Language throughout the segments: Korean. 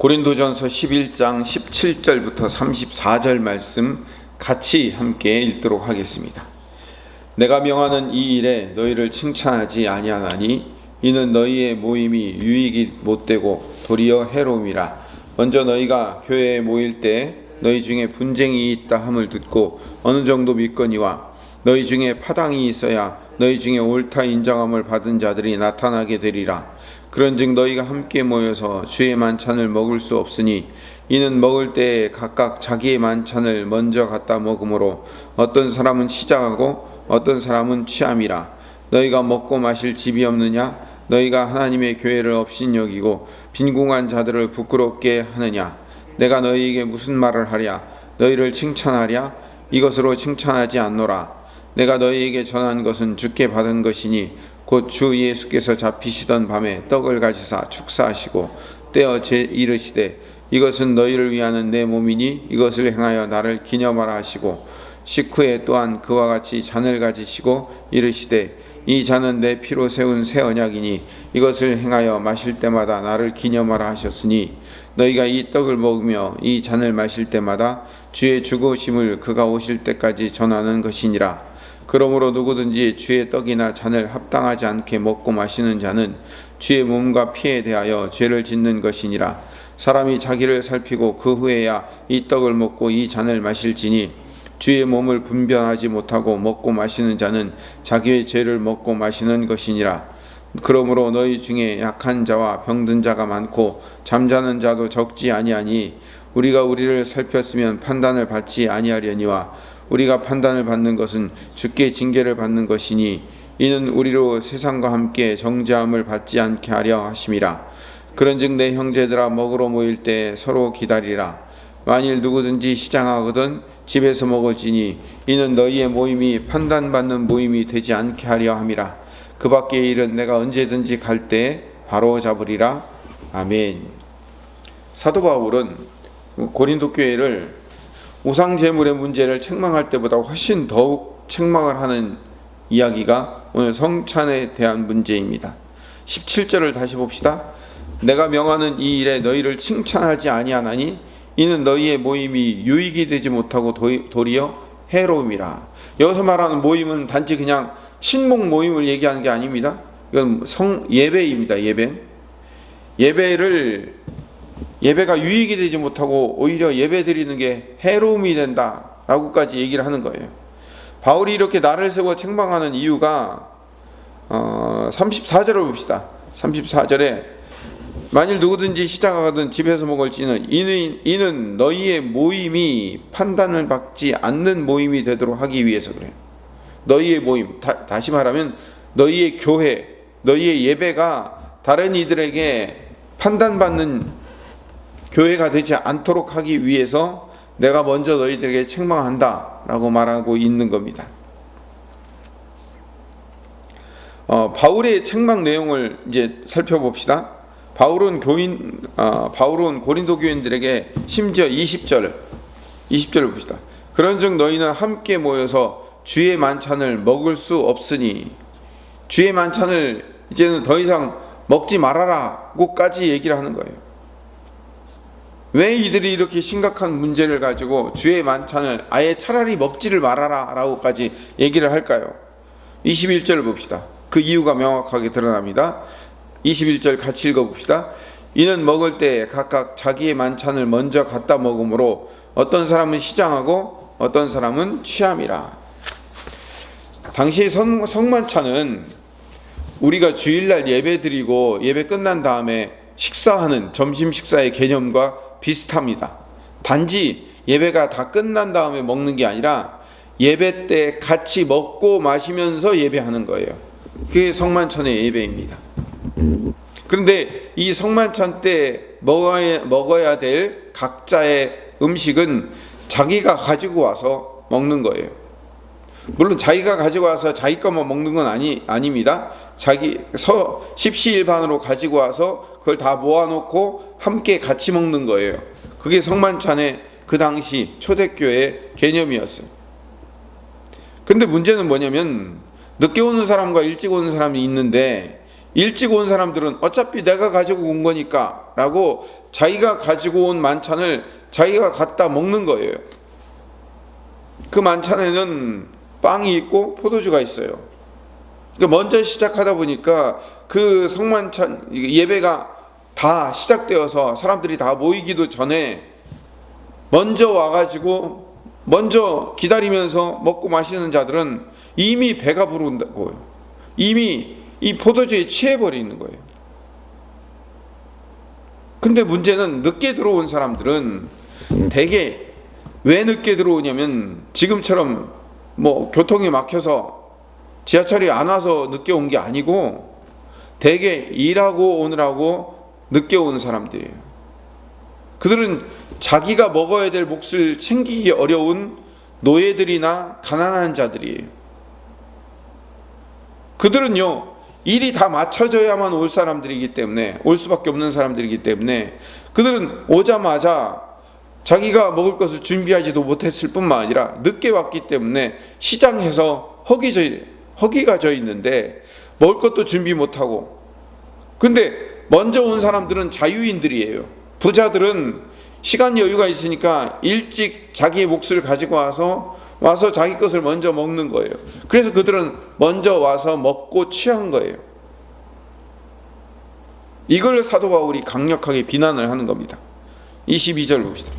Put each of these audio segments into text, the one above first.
고린도전서 11장 17절부터 34절 말씀 같이 함께 읽도록 하겠습니다. 내가 명하는 이 일에 너희를 칭찬하지 아니하나니 이는 너희의 모임이 유익이 못되고 도리어 해로움이라. 먼저 너희가 교회에 모일 때 너희 중에 분쟁이 있다 함을 듣고 어느 정도 믿거니와 너희 중에 파당이 있어야 너희 중에 옳다 인정함을 받은 자들이 나타나게 되리라. 그런즉 너희가 함께 모여서 주의 만찬을 먹을 수 없으니 이는 먹을 때에 각각 자기의 만찬을 먼저 갖다 먹으므로 어떤 사람은 시장하고 어떤 사람은 취함이라. 너희가 먹고 마실 집이 없느냐? 너희가 하나님의 교회를 업신여기고 빈궁한 자들을 부끄럽게 하느냐? 내가 너희에게 무슨 말을 하랴? 너희를 칭찬하랴? 이것으로 칭찬하지 않노라. 내가 너희에게 전한 것은 주께 받은 것이니 곧 주 예수께서 잡히시던 밤에 떡을 가지사 축사하시고 떼어 이르시되 이것은 너희를 위하는 내 몸이니 이것을 행하여 나를 기념하라 하시고 식후에 또한 그와 같이 잔을 가지시고 이르시되 이 잔은 내 피로 세운 새 언약이니 이것을 행하여 마실 때마다 나를 기념하라 하셨으니 너희가 이 떡을 먹으며 이 잔을 마실 때마다 주의 죽으심을 그가 오실 때까지 전하는 것이니라. 그러므로 누구든지 주의 떡이나 잔을 합당하지 않게 먹고 마시는 자는 주의 몸과 피에 대하여 죄를 짓는 것이니라. 사람이 자기를 살피고 그 후에야 이 떡을 먹고 이 잔을 마실지니 주의 몸을 분별하지 못하고 먹고 마시는 자는 자기의 죄를 먹고 마시는 것이니라. 그러므로 너희 중에 약한 자와 병든 자가 많고 잠자는 자도 적지 아니하니 우리가 우리를 살폈으면 판단을 받지 아니하려니와 우리가 판단을 받는 것은 주께 징계를 받는 것이니 이는 우리로 세상과 함께 정죄함을 받지 않게 하려 하심이라. 그런즉 내 형제들아 먹으러 모일 때 서로 기다리라. 만일 누구든지 시장하거든 집에서 먹을지니 이는 너희의 모임이 판단받는 모임이 되지 않게 하려 함이라. 그 밖의 일은 내가 언제든지 갈 때 바로 잡으리라. 아멘. 사도 바울은 고린도 교회를 우상 제물의 문제를 책망할 때보다 훨씬 더욱 책망을 하는 이야기가 오늘 성찬에 대한 문제입니다. 17절을 다시 봅시다. 내가 명하는 이 일에 너희를 칭찬하지 아니하나니 이는 너희의 모임이 유익이 되지 못하고 도리어 해로움이라. 여기서 말하는 모임은 단지 그냥 친목 모임을 얘기하는 게 아닙니다. 이건 예배입니다. 예배가 유익이 되지 못하고 오히려 예배 드리는 게 해로움이 된다라고까지 얘기를 하는 거예요. 바울이 이렇게 나를 세워 책망하는 이유가 34절을 봅시다. 34절에 만일 누구든지 시장하거든 집에서 먹을지는 이는 너희의 모임이 판단을 받지 않는 모임이 되도록 하기 위해서 그래요. 너희의 모임, 다시 말하면 너희의 교회, 너희의 예배가 다른 이들에게 판단받는 교회가 되지 않도록 하기 위해서 내가 먼저 너희들에게 책망한다 라고 말하고 있는 겁니다. 바울의 책망 내용을 이제 살펴봅시다. 바울은 고린도 교인들에게 심지어 20절을 봅시다. 그런즉 너희는 함께 모여서 주의 만찬을 먹을 수 없으니 주의 만찬을 이제는 더 이상 먹지 말아라고까지 얘기를 하는 거예요. 왜 이들이 이렇게 심각한 문제를 가지고 주의 만찬을 아예 차라리 먹지를 말아라 라고까지 얘기를 할까요? 21절을 봅시다. 그 이유가 명확하게 드러납니다. 21절 같이 읽어봅시다. 이는 먹을 때 각각 자기의 만찬을 먼저 갖다 먹으므로 어떤 사람은 시장하고 어떤 사람은 취함이라. 당시 성만찬은 우리가 주일날 예배 드리고 예배 끝난 다음에 식사하는 점심 식사의 개념과 비슷합니다. 단지 예배가 다 끝난 다음에 먹는 게 아니라 예배 때 같이 먹고 마시면서 예배하는 거예요. 그게 성만찬의 예배입니다. 그런데 이 성만찬 때 먹어야 될 각자의 음식은 자기가 가지고 와서 먹는 거예요. 물론 자기가 가지고 와서 자기 것만 먹는 건 아닙니다. 자기 십시일반으로 가지고 와서 그걸 다 모아놓고 함께 같이 먹는 거예요. 그게 성만찬의 그 당시 초대교회의 개념이었어요. 근데 문제는 뭐냐면 늦게 오는 사람과 일찍 오는 사람이 있는데 일찍 온 사람들은 어차피 내가 가지고 온 거니까 라고 자기가 가지고 온 만찬을 자기가 갖다 먹는 거예요. 그 만찬에는 빵이 있고 포도주가 있어요. 그러니까 먼저 시작하다 보니까 그 성만찬 예배가 다 시작되어서 사람들이 다 모이기도 전에 먼저 와가지고 먼저 기다리면서 먹고 마시는 자들은 이미 배가 부른다고요. 이미 이 포도주에 취해버리는 거예요. 근데 문제는 늦게 들어온 사람들은 대개 왜 늦게 들어오냐면 지금처럼 뭐 교통이 막혀서 지하철이 안 와서 늦게 온 게 아니고 대개 일하고 오느라고 늦게 온 사람들이에요. 그들은 자기가 먹어야 될 몫을 챙기기 어려운 노예들이나 가난한 자들이에요. 그들은요, 일이 다 맞춰져야만 올 사람들이기 때문에, 올 수밖에 없는 사람들이기 때문에 그들은 오자마자 자기가 먹을 것을 준비하지도 못했을 뿐만 아니라 늦게 왔기 때문에 시장에서 허기가 져 있는데 먹을 것도 준비 못하고, 근데 먼저 온 사람들은 자유인들이에요. 부자들은 시간 여유가 있으니까 일찍 자기의 몫을 가지고 와서 자기 것을 먼저 먹는 거예요. 그래서 그들은 먼저 와서 먹고 취한 거예요. 이걸 사도 바울이 강력하게 비난을 하는 겁니다. 22절 봅시다.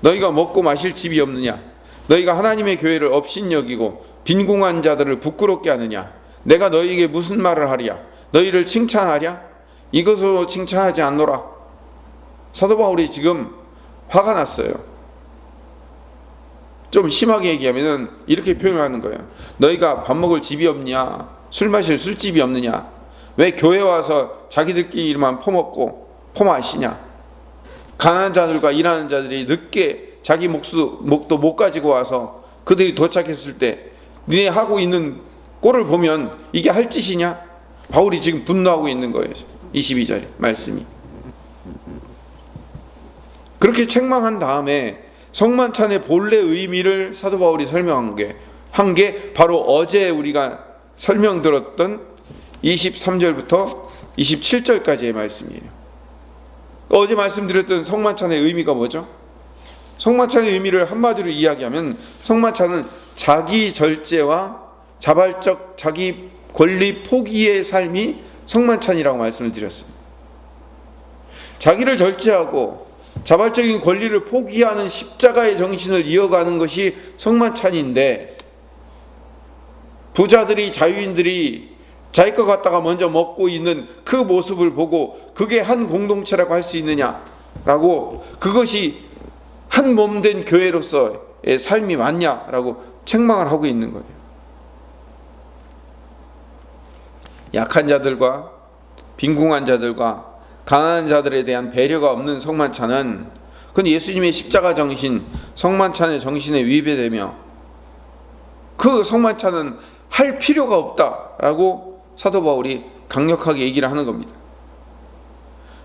너희가 먹고 마실 집이 없느냐? 너희가 하나님의 교회를 업신여기고 빈궁한 자들을 부끄럽게 하느냐? 내가 너희에게 무슨 말을 하랴? 너희를 칭찬하랴? 이것으로 칭찬하지 않노라. 사도 바울이 지금 화가 났어요. 좀 심하게 얘기하면 이렇게 표현하는 거예요. 너희가 밥 먹을 집이 없냐? 술 마실 술집이 없느냐? 왜 교회 와서 자기들끼리만 퍼먹고 퍼마시냐? 가난한 자들과 일하는 자들이 늦게 자기 목도 못 가지고 와서 그들이 도착했을 때 니네 하고 있는 꼴을 보면 이게 할 짓이냐? 바울이 지금 분노하고 있는 거예요. 22절 말씀이. 그렇게 책망한 다음에 성만찬의 본래 의미를 사도 바울이 설명한 게 바로 어제 우리가 설명드렸던 23절부터 27절까지의 말씀이에요. 어제 말씀드렸던 성만찬의 의미가 뭐죠? 성만찬의 의미를 한마디로 이야기하면 성만찬은 자기 절제와 자발적 자기 권리 포기의 삶이 성만찬이라고 말씀을 드렸습니다. 자기를 절제하고 자발적인 권리를 포기하는 십자가의 정신을 이어가는 것이 성만찬인데, 부자들이 자유인들이 자기 것 갖다가 먼저 먹고 있는 그 모습을 보고 그게 한 공동체라고 할 수 있느냐라고, 그것이 한 몸된 교회로서의 삶이 맞냐라고 책망을 하고 있는 거예요. 약한 자들과 빈궁한 자들과 가난한 자들에 대한 배려가 없는 성만찬은 그건 예수님의 십자가 정신, 성만찬의 정신에 위배되며 그 성만찬은 할 필요가 없다라고 사도 바울이 강력하게 얘기를 하는 겁니다.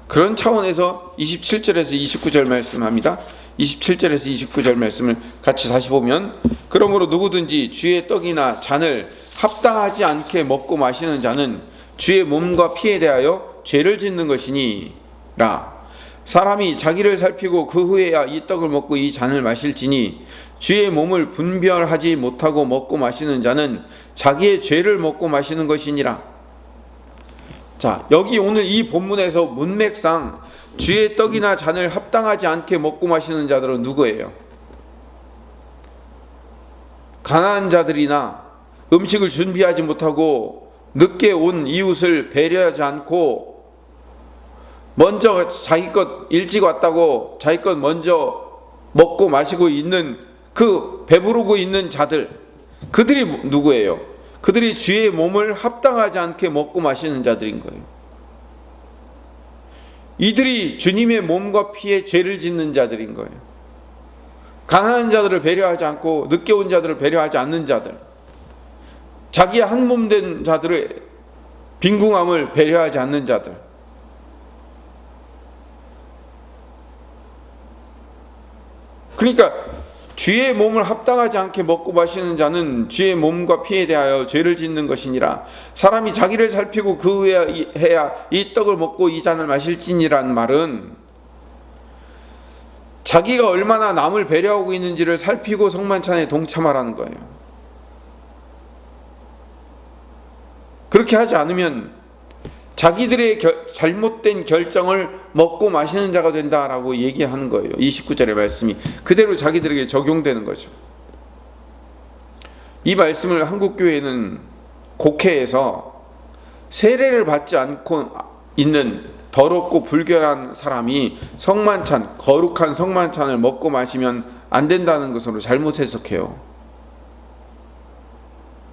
그런 차원에서 27절에서 29절 말씀합니다. 27절에서 29절 말씀을 같이 다시 보면, 그러므로 누구든지 주의 떡이나 잔을 합당하지 않게 먹고 마시는 자는 주의 몸과 피에 대하여 죄를 짓는 것이니라. 사람이 자기를 살피고 그 후에야 이 떡을 먹고 이 잔을 마실지니 주의 몸을 분별하지 못하고 먹고 마시는 자는 자기의 죄를 먹고 마시는 것이니라. 자, 여기 오늘 이 본문에서 문맥상 주의 떡이나 잔을 합당하지 않게 먹고 마시는 자들은 누구예요? 가난한 자들이나 음식을 준비하지 못하고 늦게 온 이웃을 배려하지 않고 먼저 자기 것 일찍 왔다고 자기 것 먼저 먹고 마시고 있는 그 배부르고 있는 자들, 그들이 누구예요? 그들이 주의 몸을 합당하지 않게 먹고 마시는 자들인 거예요. 이들이 주님의 몸과 피에 죄를 짓는 자들인 거예요. 가난한 자들을 배려하지 않고 늦게 온 자들을 배려하지 않는 자들, 자기의 한 몸 된 자들의 빈궁함을 배려하지 않는 자들, 그러니까 주의 몸을 합당하지 않게 먹고 마시는 자는 주의 몸과 피에 대하여 죄를 짓는 것이니라. 사람이 자기를 살피고 그 후에 해야 이 떡을 먹고 이 잔을 마실지니란 말은 자기가 얼마나 남을 배려하고 있는지를 살피고 성만찬에 동참하라는 거예요. 그렇게 하지 않으면 자기들의 잘못된 결정을 먹고 마시는 자가 된다라고 얘기하는 거예요. 29절의 말씀이 그대로 자기들에게 적용되는 거죠. 이 말씀을 한국교회는 곡해에서 세례를 받지 않고 있는 더럽고 불결한 사람이 성만찬, 거룩한 성만찬을 먹고 마시면 안 된다는 것으로 잘못 해석해요.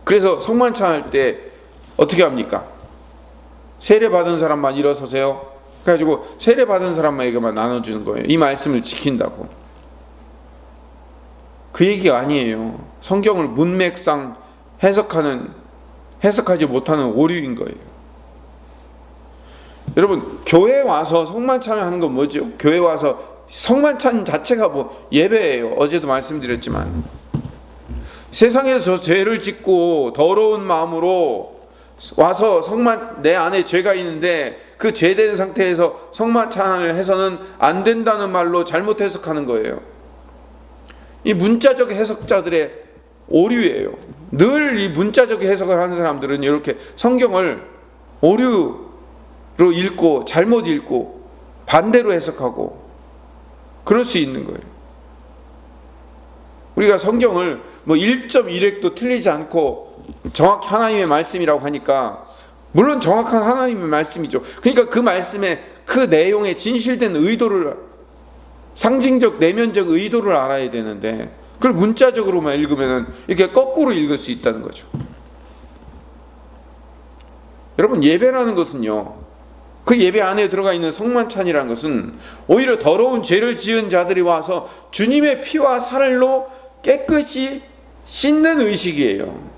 그래서 성만찬 할 때 어떻게 합니까? 세례 받은 사람만 일어서세요. 그래가지고 세례 받은 사람에게만 나눠주는 거예요. 이 말씀을 지킨다고. 그 얘기가 아니에요. 성경을 문맥상 해석하지 못하는 오류인 거예요. 여러분, 교회 와서 성만찬을 하는 건 뭐죠? 교회 와서 성만찬 자체가 예배예요. 어제도 말씀드렸지만 세상에서 죄를 짓고 더러운 마음으로 와서 내 안에 죄가 있는데 그 죄된 상태에서 성만찬을 해서는 안 된다는 말로 잘못 해석하는 거예요. 이 문자적 해석자들의 오류예요. 늘 이 문자적 해석을 하는 사람들은 이렇게 성경을 오류로 읽고 잘못 읽고 반대로 해석하고 그럴 수 있는 거예요. 우리가 성경을 1.1획도 틀리지 않고 정확히 하나님의 말씀이라고 하니까 물론 정확한 하나님의 말씀이죠. 그러니까 그 말씀의 그 내용의 진실된 의도를, 상징적 내면적 의도를 알아야 되는데 그걸 문자적으로만 읽으면 이렇게 거꾸로 읽을 수 있다는 거죠. 여러분, 예배라는 것은요, 그 예배 안에 들어가 있는 성만찬이라는 것은 오히려 더러운 죄를 지은 자들이 와서 주님의 피와 살로 깨끗이 씻는 의식이에요.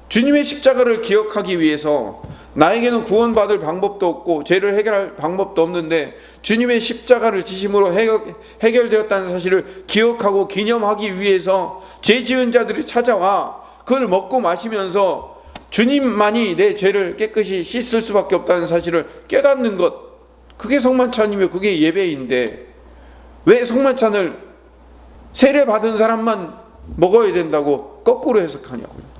주님의 십자가를 기억하기 위해서 나에게는 구원받을 방법도 없고 죄를 해결할 방법도 없는데 주님의 십자가를 지심으로 해결되었다는 사실을 기억하고 기념하기 위해서 죄 지은 자들이 찾아와 그걸 먹고 마시면서 주님만이 내 죄를 깨끗이 씻을 수밖에 없다는 사실을 깨닫는 것, 그게 성만찬이며 그게 예배인데 왜 성만찬을 세례 받은 사람만 먹어야 된다고 거꾸로 해석하냐고요.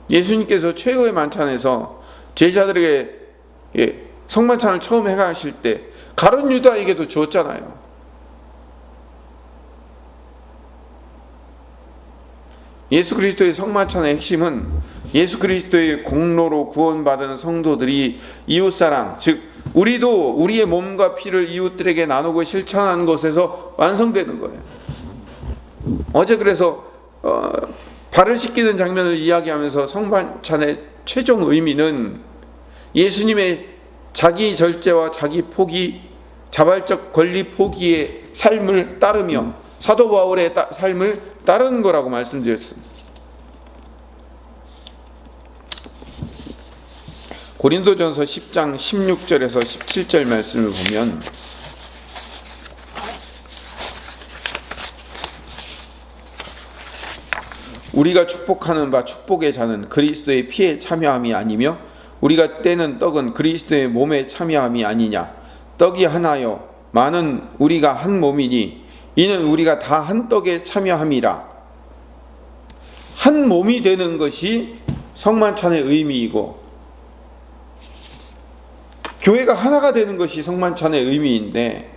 예수님께서 최후의 만찬에서 제자들에게 성만찬을 처음 행하실 때 가룟 유다에게도 주었잖아요. 예수 그리스도의 성만찬의 핵심은 예수 그리스도의 공로로 구원받은 성도들이 이웃사랑, 즉 우리도 우리의 몸과 피를 이웃들에게 나누고 실천하는 것에서 완성되는 거예요. 어제 그래서 발을 씻기는 장면을 이야기하면서 성만찬의 최종 의미는 예수님의 자기 절제와 자기 포기, 자발적 권리 포기의 삶을 따르며 사도 바울의 삶을 따르는 거라고 말씀드렸습니다. 고린도전서 10장 16절에서 17절 말씀을 보면 우리가 축복하는 바 축복의 잔은 그리스도의 피에 참여함이 아니며 우리가 떼는 떡은 그리스도의 몸에 참여함이 아니냐. 떡이 하나요 많은 우리가 한 몸이니 이는 우리가 다 한 떡에 참여함이라. 한 몸이 되는 것이 성만찬의 의미이고 교회가 하나가 되는 것이 성만찬의 의미인데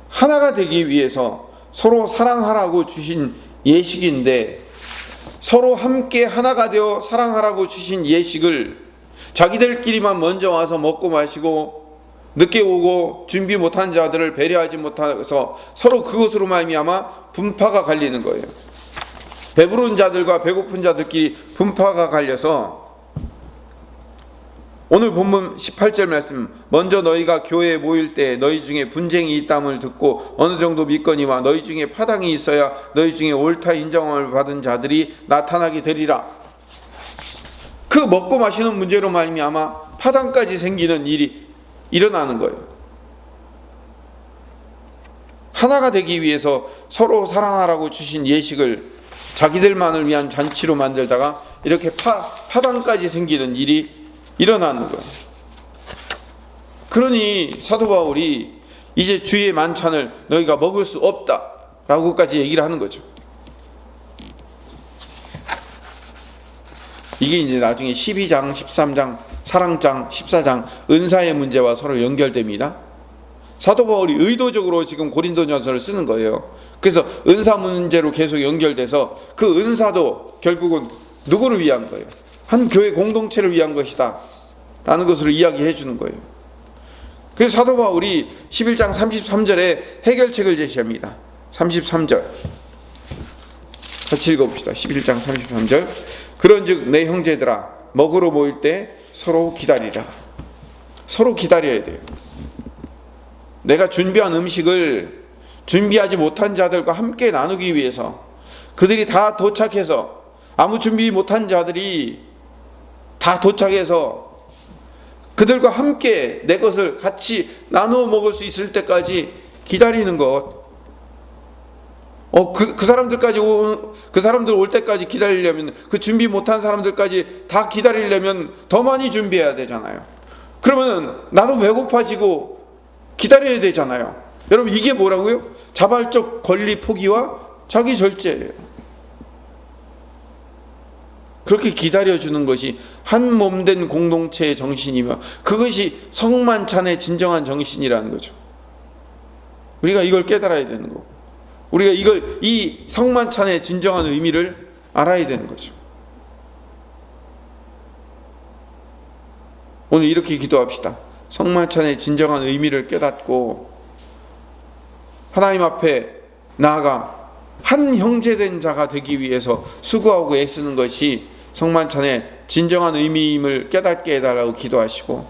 하나가 되기 위해서 서로 사랑하라고 주신 예식인데 서로 함께 하나가 되어 사랑하라고 주신 예식을 자기들끼리만 먼저 와서 먹고 마시고 늦게 오고 준비 못한 자들을 배려하지 못해서 서로 그것으로 말미암아 분파가 갈리는 거예요. 배부른 자들과 배고픈 자들끼리 분파가 갈려서 오늘 본문 18절 말씀, 먼저 너희가 교회에 모일 때 너희 중에 분쟁이 있다함을 듣고 어느 정도 믿거니와 너희 중에 파당이 있어야 너희 중에 옳다 인정함을 받은 자들이 나타나게 되리라. 그 먹고 마시는 문제로 말미암아 파당까지 생기는 일이 일어나는 거예요. 하나가 되기 위해서 서로 사랑하라고 주신 예식을 자기들만을 위한 잔치로 만들다가 이렇게 파당까지 생기는 일이 일어나는 거예요. 그러니 사도 바울이 이제 주의 만찬을 너희가 먹을 수 없다 라고까지 얘기를 하는 거죠. 이게 이제 나중에 12장, 13장, 사랑장, 14장 은사의 문제와 서로 연결됩니다. 사도 바울이 의도적으로 지금 고린도전서를 쓰는 거예요. 그래서 은사 문제로 계속 연결돼서 그 은사도 결국은 누구를 위한 거예요? 한 교회 공동체를 위한 것이다 라는 것으로 이야기해 주는 거예요. 그래서 사도 바울이 11장 33절에 해결책을 제시합니다. 33절 같이 읽어봅시다. 11장 33절 그런즉 내 형제들아 먹으러 모일 때 서로 기다리라. 서로 기다려야 돼요. 내가 준비한 음식을 준비하지 못한 자들과 함께 나누기 위해서 그들이 다 도착해서 아무 준비 못한 자들이 다 도착해서 그들과 함께 내 것을 같이 나누어 먹을 수 있을 때까지 기다리는 것. 그 사람들 올 때까지 기다리려면 그 준비 못한 사람들까지 다 기다리려면 더 많이 준비해야 되잖아요. 그러면 나도 배고파지고 기다려야 되잖아요. 여러분 이게 뭐라고요? 자발적 권리 포기와 자기 절제예요. 그렇게 기다려주는 것이 한 몸된 공동체의 정신이며 그것이 성만찬의 진정한 정신이라는 거죠. 우리가 이걸 깨달아야 되는 거고 우리가 이 성만찬의 진정한 의미를 알아야 되는 거죠. 오늘 이렇게 기도합시다. 성만찬의 진정한 의미를 깨닫고 하나님 앞에 나아가 한 형제된 자가 되기 위해서 수고하고 애쓰는 것이 성만찬의 진정한 의미임을 깨닫게 해달라고 기도하시고